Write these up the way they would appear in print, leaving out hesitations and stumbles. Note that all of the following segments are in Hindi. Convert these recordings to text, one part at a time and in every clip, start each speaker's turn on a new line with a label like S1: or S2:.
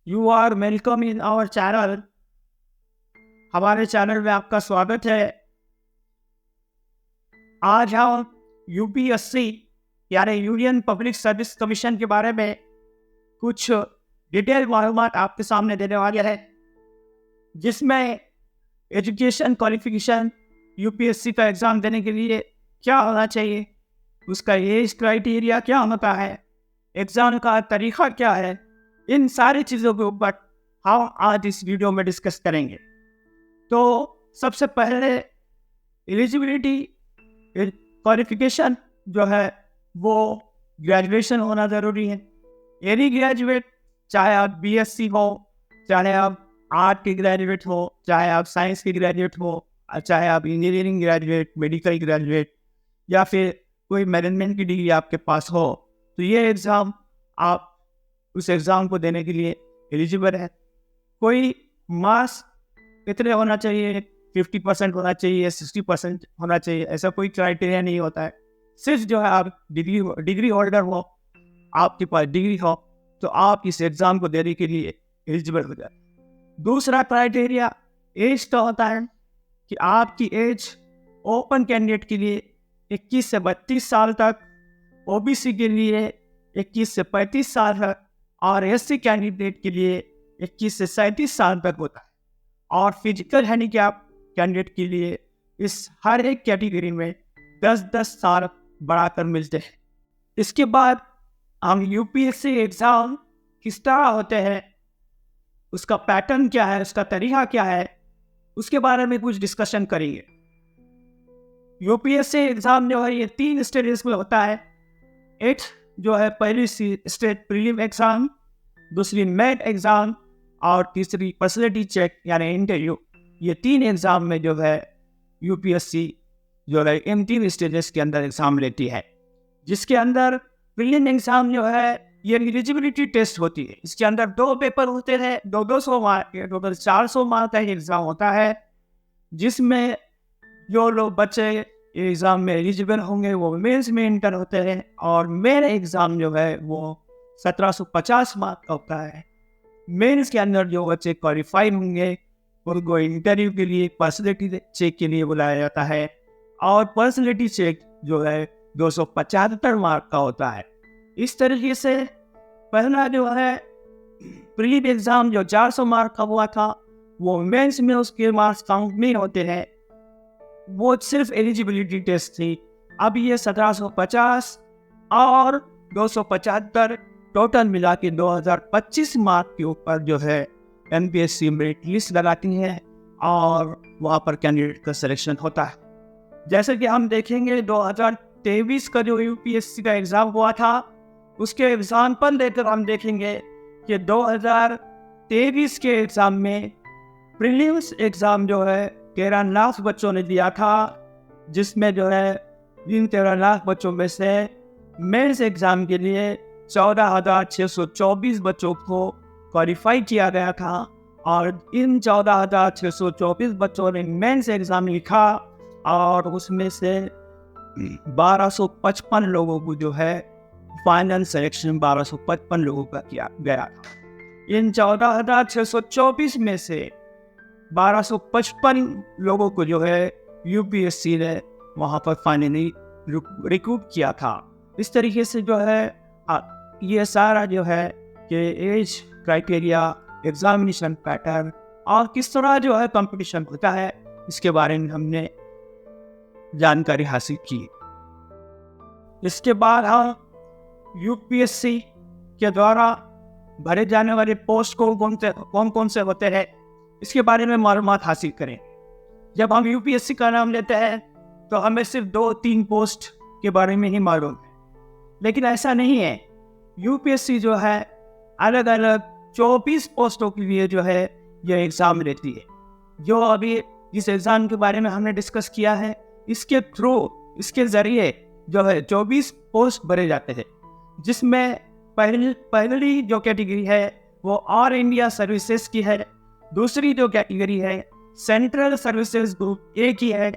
S1: You are welcome in our channel. हमारे चैनल में आपका स्वागत है। आज हम यूपीएससी यानी यूनियन पब्लिक सर्विस कमीशन के बारे में कुछ डिटेल मालूमात आपके सामने देने वाले हैं, जिसमें एजुकेशन क्वालिफिकेशन यूपीएससी का एग्ज़ाम देने के लिए क्या होना चाहिए, उसका एज क्राइटेरिया क्या होता है, एग्ज़ाम का तरीक़ा क्या है, इन सारी चीज़ों के ऊपर हम आज इस वीडियो में डिस्कस करेंगे। तो सबसे पहले एलिजिबिलिटी क्वालिफिकेशन जो है वो ग्रेजुएशन होना ज़रूरी है। एनी ग्रेजुएट, चाहे आप बीएससी हो, चाहे आप आर्ट के ग्रेजुएट हो, चाहे आप साइंस के ग्रेजुएट हो, चाहे आप इंजीनियरिंग ग्रेजुएट, मेडिकल ग्रेजुएट या फिर कोई मैनेजमेंट की डिग्री आपके पास हो, तो ये एग्ज़ाम आप उस एग्ज़ाम को देने के लिए एलिजिबल है। कोई मार्क्स कितने होना चाहिए, 50% होना चाहिए, 60% होना चाहिए, ऐसा कोई क्राइटेरिया नहीं होता है। सिर्फ जो है आप डिग्री होल्डर हो, आपके पास डिग्री हो, तो आप इस एग्ज़ाम को देने के लिए एलिजिबल हो जाए। दूसरा क्राइटेरिया एज का होता है कि आपकी एज ओपन कैंडिडेट के लिए 21 से 32 साल तक, ओबीसी के लिए 21 से 35 साल तक और एससी कैंडिडेट के लिए 21 से 37 साल तक होता है। और फिजिकल हैंडीकैप कैंडिडेट के लिए इस हर एक कैटेगरी में 10-10 साल बढ़ाकर मिलते हैं। इसके बाद हम यूपीएससी एग्ज़ाम किस तरह होते हैं, उसका पैटर्न क्या है, उसका तरीका क्या है, उसके बारे में कुछ डिस्कशन करेंगे। यूपीएससी एग्ज़ाम जो है ये 3 स्टेजेस में होता है। एक जो है पहली स्टेज प्रीलिम एग्ज़ाम, दूसरी मेन एग्ज़ाम और तीसरी पर्सनैलिटी चेक यानी इंटरव्यू। ये 3 एग्ज़ाम में जो है यूपीएससी जो है इन 3 स्टेजेस के अंदर एग्ज़ाम लेती है। जिसके अंदर प्रीलिम एग्ज़ाम जो है ये एलिजिबिलिटी टेस्ट होती है। इसके अंदर 2 पेपर होते हैं, 200 मार्क के, टोटल 400 मार्क का एग्ज़ाम होता है। जिसमें जो लोग बच्चे एग्ज़ाम में एलिजिबल होंगे वो मेंस में इंटर होते हैं, और मेन एग्ज़ाम जो है वो 1750 मार्क का होता है। मेंस के अंदर जो बच्चे क्वालिफाई होंगे उनको इंटरव्यू के लिए पर्सनैलिटी चेक के लिए बुलाया जाता है, और पर्सनैलिटी चेक जो है 275 मार्क का होता है। इस तरीके से पहला जो है प्रीलिम एग्ज़ाम जो 400 मार्क का हुआ था, वो मेंस में उसके मार्क्स काउंट नहीं होते हैं, वो सिर्फ एलिजिबिलिटी टेस्ट थी। अब ये 1750 और 275 टोटल मिला के 2025 मार्क के ऊपर जो है एमपीएससी मेरिट लिस्ट लगाती है, और वहाँ पर कैंडिडेट का सिलेक्शन होता है। जैसे कि हम देखेंगे 2023 का जो यूपीएससी का एग्ज़ाम हुआ था, उसके एग्जाम्पल लेकर हम देखेंगे कि 2023 के एग्ज़ाम में प्रीलिम्स एग्ज़ाम जो है 13 लाख बच्चों ने दिया था, जिसमें जो है इन 13 लाख बच्चों में से मेंस एग्ज़ाम के लिए 14,624 बच्चों को क्वालिफाई किया गया था, और इन 14,624 बच्चों ने मेंस एग्ज़ाम लिखा, और उसमें से 1255 लोगों को जो है फाइनल सिलेक्शन 1255 लोगों का किया गया था। इन 14,624 में से 1255 लोगों को जो है यूपीएससी ने वहाँ पर फाइनली रिक्रूट किया था। इस तरीके से जो है ये सारा जो है कि एज क्राइटेरिया, एग्जामिनेशन पैटर्न और किस तरह जो है कंपटीशन होता है, इसके बारे में हमने जानकारी हासिल की। इसके बाद हम यूपीएससी के द्वारा भरे जाने वाले पोस्ट को कौन कौन से होते हैं, इसके बारे में मालूमात हासिल करें। जब हम यूपीएससी का नाम लेते हैं तो हमें सिर्फ 2-3 पोस्ट के बारे में ही मालूम है, लेकिन ऐसा नहीं है। यूपीएससी जो है अलग अलग 24 पोस्टों के लिए जो है यह एग्ज़ाम लेती है। जो अभी इस एग्ज़ाम के बारे में हमने डिस्कस किया है, इसके थ्रू, इसके ज़रिए जो है 24 पोस्ट भरे जाते हैं, जिसमें पहली जो कैटेगरी है वो ऑल इंडिया सर्विसेज की है। दूसरी जो कैटेगरी है सेंट्रल सर्विसेज ग्रुप ए की है,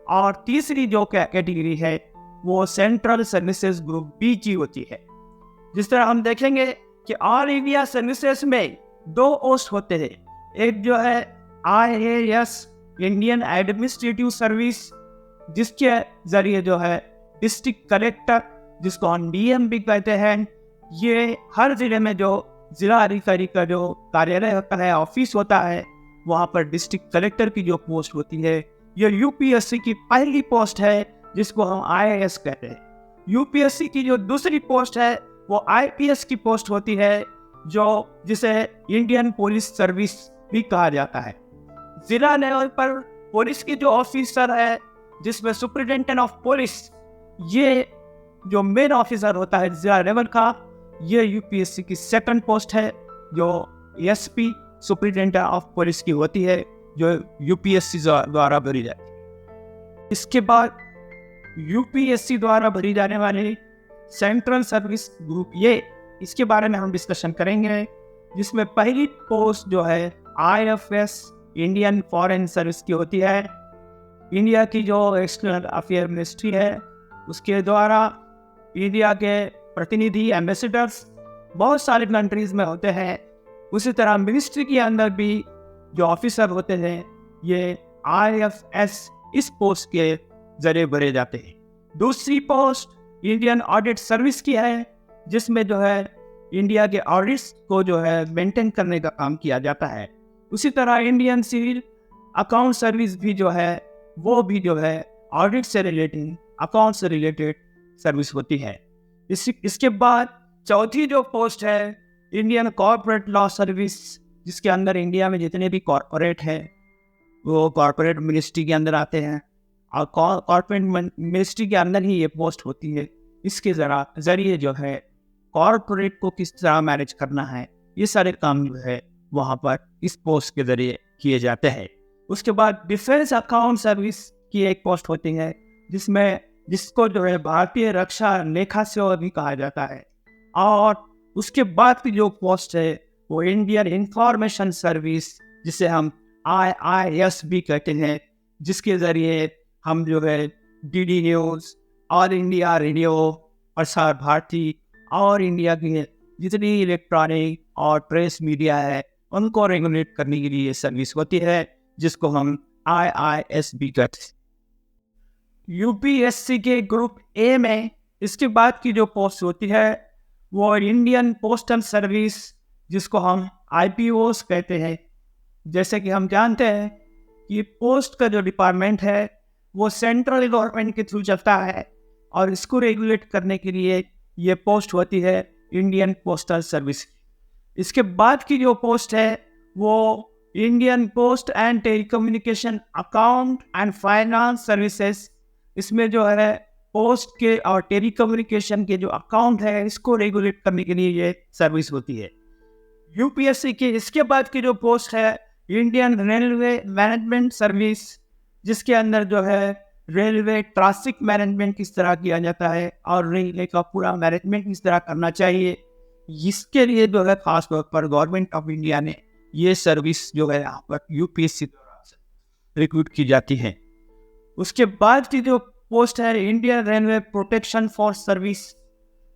S1: और तीसरी जो कैटेगरी है वो सेंट्रल सर्विसेज ग्रुप बी की होती है। जिस तरह हम देखेंगे कि ऑल इंडिया सर्विसेज में दो पोस्ट होते हैं। एक जो है IAS इंडियन एडमिनिस्ट्रेटिव सर्विस, जिसके जरिए जो है डिस्ट्रिक्ट कलेक्टर, जिसको हम DM भी कहते हैं, ये हर जिले में जो जिला अधिकारी का जो कार्यालय होता है, ऑफिस होता है, वहाँ पर डिस्ट्रिक्ट कलेक्टर की जो पोस्ट होती है, ये UPSC की पहली पोस्ट है जिसको हम IAS कहते हैं। UPSC की जो दूसरी पोस्ट है वो IPS की पोस्ट होती है, जिसे इंडियन पुलिस सर्विस भी कहा जाता है। जिला लेवल पर पुलिस की जो ऑफिसर है, जिसमें सुपरिटेंडेंट ऑफ पुलिस, ये जो मेन ऑफिसर होता है जिला लेवल का, ये UPSC की सेकंड पोस्ट है, जो SP सुपरिटेंडेंट ऑफ पुलिस की होती है, जो UPSC द्वारा भरी जाती है। इसके बाद UPSC द्वारा भरी जाने वाली सेंट्रल सर्विस ग्रुप ए, इसके बारे में हम डिस्कशन करेंगे, जिसमें पहली पोस्ट जो है IFS इंडियन फॉरेन सर्विस की होती है। इंडिया की जो एक्सटर्नल अफेयर मिनिस्ट्री है, उसके द्वारा इंडिया के प्रतिनिधि, एम्बेसडर्स बहुत सारे कंट्रीज में होते हैं। उसी तरह मिनिस्ट्री के अंदर भी जो ऑफिसर होते हैं, ये IFS इस पोस्ट के जरिए भरे जाते हैं। दूसरी पोस्ट इंडियन ऑडिट सर्विस की है, जिसमें जो है इंडिया के ऑडिट्स को जो है मेंटेन करने का काम किया जाता है। उसी तरह इंडियन सिविल अकाउंट सर्विस भी जो है, वो भी जो है ऑडिट से रिलेटेड, अकाउंट से रिलेटेड सर्विस होती है। इसके बाद चौथी जो पोस्ट है इंडियन कॉर्पोरेट लॉ सर्विस, जिसके अंदर इंडिया में जितने भी कॉर्पोरेट हैं वो कॉर्पोरेट मिनिस्ट्री के अंदर आते हैं, और कॉर्पोरेट मिनिस्ट्री के अंदर ही ये पोस्ट होती है। इसके जरिए जो है कॉर्पोरेट को किस तरह मैनेज करना है, ये सारे काम जो है वहाँ पर इस पोस्ट के जरिए किए जाते हैं। उसके बाद डिफेंस अकाउंट सर्विस की एक पोस्ट होती है, जिसको जो है भारतीय रक्षा लेखा सेवा भी कहा जाता है। और उसके बाद की जो पोस्ट है वो इंडियन इंफॉर्मेशन सर्विस, जिसे हम IIS भी कहते हैं, जिसके जरिए हम जो है DD news, all India radio, Prasar Bharati और इंडिया की जितनी इलेक्ट्रॉनिक और प्रेस मीडिया है, उनको रेगुलेट करने के लिए सर्विस होती है, जिसको हम IIS भी कहते हैं। UPSC के ग्रुप A में इसके बाद की जो पोस्ट होती है वो इंडियन पोस्टल सर्विस, जिसको हम IPOs कहते हैं। जैसे कि हम जानते हैं कि पोस्ट का जो डिपार्टमेंट है वो सेंट्रल गवर्नमेंट के थ्रू चलता है, और इसको रेगुलेट करने के लिए ये पोस्ट होती है इंडियन पोस्टल सर्विस। इसके बाद की जो पोस्ट है वो Indian post and telecommunication account and finance services. इसमें जो है पोस्ट के और टेलीकम्युनिकेशन के जो अकाउंट है, इसको रेगुलेट करने के लिए ये सर्विस होती है। UPSC के इसके बाद की जो पोस्ट है इंडियन रेलवे मैनेजमेंट सर्विस, जिसके अंदर जो है रेलवे ट्रैफिक मैनेजमेंट किस तरह किया जाता है और रेलवे का पूरा मैनेजमेंट किस तरह करना चाहिए, इसके लिए जो है खास तौर पर गवर्नमेंट ऑफ इंडिया ने ये सर्विस जो है यहाँ पर UPSC द्वारा रिक्रूट की जाती है। उसके बाद की जो पोस्ट है Indian railway protection force service.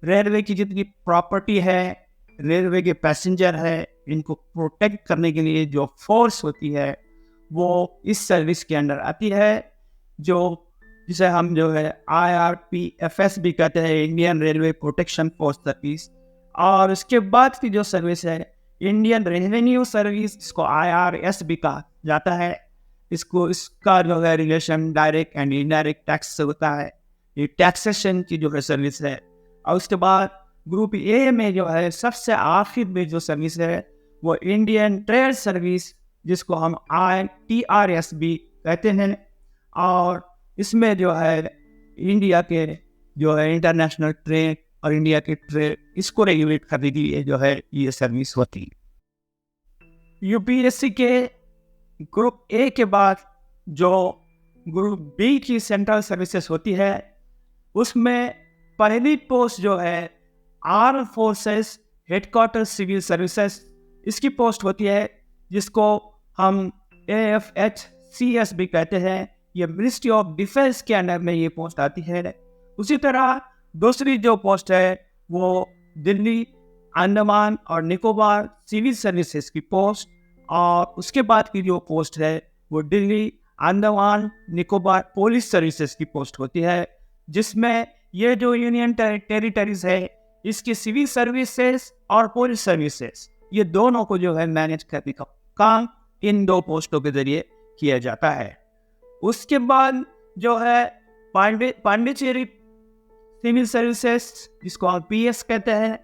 S1: Railway की जितनी प्रॉपर्टी है, रेलवे के पैसेंजर है, इनको प्रोटेक्ट करने के लिए जो फोर्स होती है वो इस सर्विस के अंडर आती है, जिसे हम जो है IRPFS भी कहते हैं, Indian railway protection force service. और उसके बाद की जो सर्विस है इंडियन रेवेन्यू सर्विस, जिसको IRS भी कहा जाता है। इसका जो है relation direct and indirect tax से होता है, ये टैक्सेशन की जो है सर्विस है। और उसके बाद ग्रुप A में जो है सबसे आखिर में जो सर्विस है वो इंडियन ट्रेड सर्विस, जिसको हम ITRS भी कहते हैं। और इसमें जो है इंडिया के जो है इंटरनेशनल ट्रेड और इंडिया के ट्रेड, इसको रेगुलेट करने के लिए जो है ये सर्विस होती है। UPSC के ग्रुप A के बाद जो ग्रुप B की सेंट्रल सर्विसेज होती है, उसमें पहली पोस्ट जो है armed forces headquarter civil services, इसकी पोस्ट होती है, जिसको हम AFHCS भी कहते हैं। ये मिनिस्ट्री ऑफ डिफेंस के अंडर में ये पोस्ट आती है। उसी तरह दूसरी जो पोस्ट है वो दिल्ली अंडमान और निकोबार सिविल सर्विसेज की पोस्ट, और उसके बाद की जो पोस्ट है वो दिल्ली अंडमान निकोबार पुलिस सर्विसेज की पोस्ट होती है, जिसमें ये जो यूनियन टेरिटरीज है इसकी सिविल सर्विसेज और पुलिस सर्विसेज ये दोनों को जो है मैनेज करने का काम इन दो पोस्टों के जरिए किया जाता है। उसके बाद जो है पांडिचेरी सिविल सर्विसेज जिसको हम पीएस कहते हैं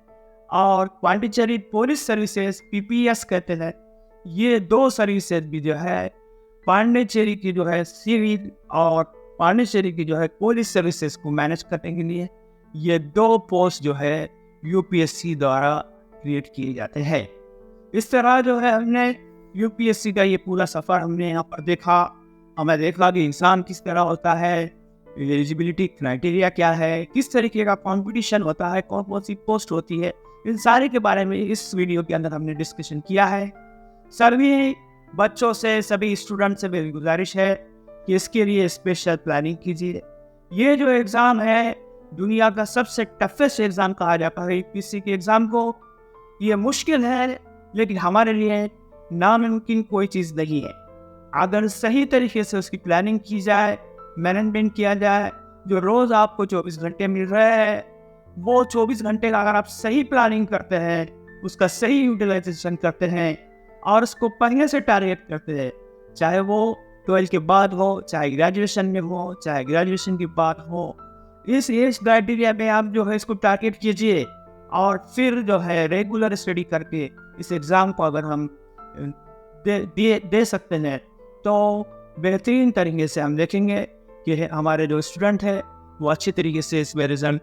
S1: और पांडिचेरी पुलिस सर्विसेज पीपीएस कहते हैं, ये दो सर्विसेज भी जो है पांडिचेरी की जो है सिविल और पांडिचेरी की जो है पुलिस सर्विसेज को मैनेज करने के लिए ये दो पोस्ट जो है यूपीएससी द्वारा क्रिएट किए जाते हैं। इस तरह जो है हमने यूपीएससी का ये पूरा सफ़र हमने यहाँ पर देखा। हमें देखा कि इंसान किस तरह होता है, एलिजिबिलिटी क्राइटेरिया क्या है, किस तरीके का कंपटीशन होता है, कौन कौन सी पोस्ट होती है, इन सारे के बारे में इस वीडियो के अंदर हमने डिस्कशन किया है। सभी बच्चों से, सभी स्टूडेंट से मेरी गुजारिश है कि इसके लिए स्पेशल प्लानिंग कीजिए। ये जो एग्ज़ाम है दुनिया का सबसे टफेस्ट एग्ज़ाम कहा जाता है यूपीएससी के एग्ज़ाम को। ये मुश्किल है लेकिन हमारे लिए नामुमकिन कोई चीज़ नहीं है। अगर सही तरीके से उसकी प्लानिंग की जाए, मैनेजमेंट किया जाए, जो रोज़ आपको 24 घंटे मिल रहे हैं वो 24 घंटे का अगर आप सही प्लानिंग करते हैं, उसका सही यूटिलाइजेशन करते हैं और उसको पहले से टारगेट करते हैं, चाहे वो 12 के बाद हो, चाहे ग्रेजुएशन में हो, चाहे ग्रेजुएशन के बाद हो, इस एज क्राइटेरिया में आप जो है इसको टारगेट कीजिए और फिर जो है रेगुलर स्टडी करके इस एग्ज़ाम को अगर हम दे सकते हैं तो बेहतरीन तरीके से हम देखेंगे कि हमारे जो स्टूडेंट है वो अच्छी तरीके से इसमें रिजल्ट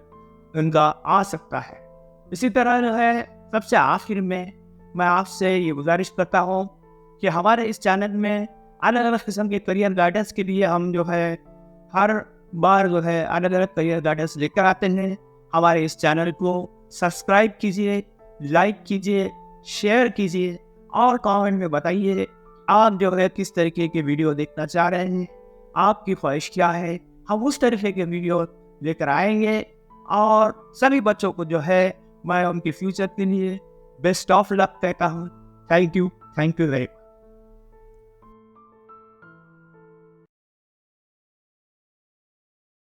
S1: उनका आ सकता है। इसी तरह जो है सबसे आखिर में मैं आपसे ये गुजारिश करता हूँ कि हमारे इस चैनल में अलग अलग किस्म के करियर गाइडेंस के लिए हम जो है हर बार जो है अलग अलग करियर गाइडेंस लेकर आते हैं। हमारे इस चैनल को सब्सक्राइब कीजिए, लाइक कीजिए, शेयर कीजिए और कमेंट में बताइए आप जो है किस तरीके के वीडियो देखना चाह रहे हैं, आपकी ख्वाहिश क्या है। हम उस तरीके के वीडियो लेकर आएंगे और सभी बच्चों को जो है मैं उनके फ्यूचर के लिए बेस्ट ऑफ लक कहता हूँ। Thank you very much.